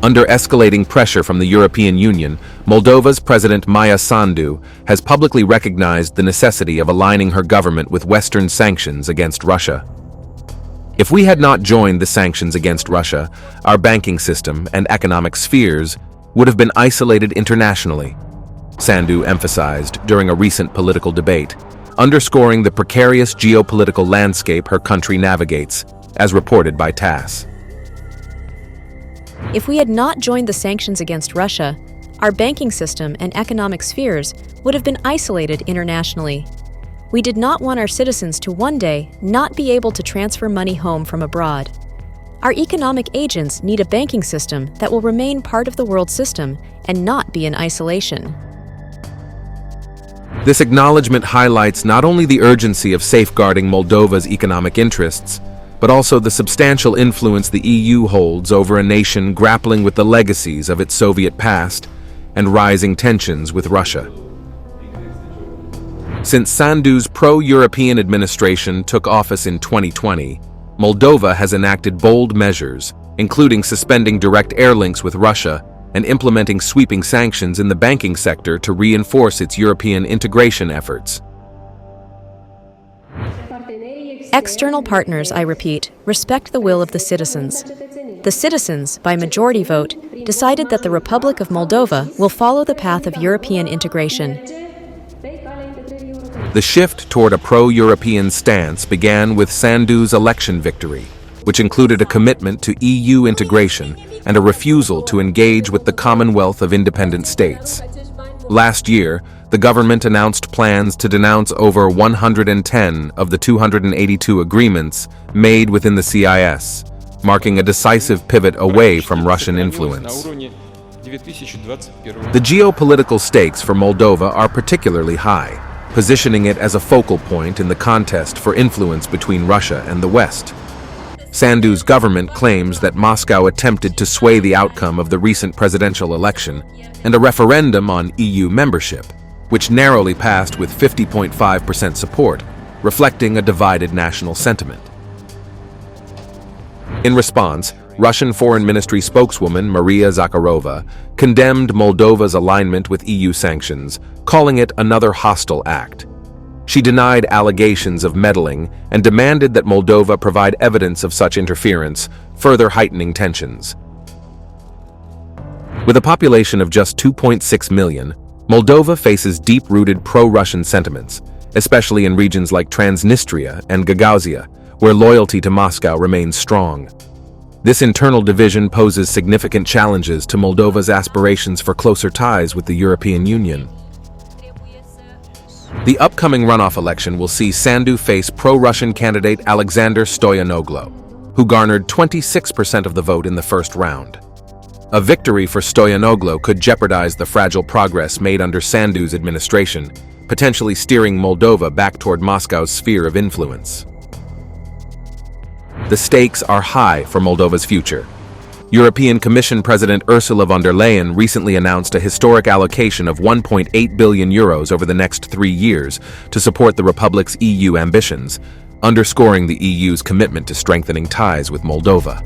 Under escalating pressure from the European Union, Moldova's President Maia Sandu has publicly recognized the necessity of aligning her government with Western sanctions against Russia. If we had not joined the sanctions against Russia, our banking system and economic spheres would have been isolated internationally, Sandu emphasized during a recent political debate, underscoring the precarious geopolitical landscape her country navigates, as reported by TASS. If we had not joined the sanctions against Russia, our banking system and economic spheres would have been isolated internationally. We did not want our citizens to one day not be able to transfer money home from abroad. Our economic agents need a banking system that will remain part of the world system and not be in isolation. This acknowledgement highlights not only the urgency of safeguarding Moldova's economic interests, but also the substantial influence the EU holds over a nation grappling with the legacies of its Soviet past and rising tensions with Russia. Since Sandu's pro-European administration took office in 2020, Moldova has enacted bold measures, including suspending direct air links with Russia and implementing sweeping sanctions in the banking sector to reinforce its European integration efforts. External partners, I repeat, respect the will of the citizens. The citizens, by majority vote, decided that the Republic of Moldova will follow the path of European integration. The shift toward a pro-European stance began with Sandu's election victory, which included a commitment to EU integration and a refusal to engage with the Commonwealth of Independent States. Last year, the government announced plans to denounce over 110 of the 282 agreements made within the CIS, marking a decisive pivot away from Russian influence. The geopolitical stakes for Moldova are particularly high, positioning it as a focal point in the contest for influence between Russia and the West. Sandu's government claims that Moscow attempted to sway the outcome of the recent presidential election and a referendum on EU membership, which narrowly passed with 50.5% support, reflecting a divided national sentiment. In response, Russian Foreign Ministry spokeswoman Maria Zakharova condemned Moldova's alignment with EU sanctions, calling it another hostile act. She denied allegations of meddling and demanded that Moldova provide evidence of such interference, further heightening tensions. With a population of just 2.6 million, Moldova faces deep-rooted pro-Russian sentiments, especially in regions like Transnistria and Gagauzia, where loyalty to Moscow remains strong. This internal division poses significant challenges to Moldova's aspirations for closer ties with the European Union. The upcoming runoff election will see Sandu face pro-Russian candidate Alexandr Stoianoglo, who garnered 26% of the vote in the first round. A victory for Stoianoglo could jeopardize the fragile progress made under Sandu's administration, potentially steering Moldova back toward Moscow's sphere of influence. The stakes are high for Moldova's future. European Commission President Ursula von der Leyen recently announced a historic allocation of €1.8 billion over the next 3 years to support the Republic's EU ambitions, underscoring the EU's commitment to strengthening ties with Moldova.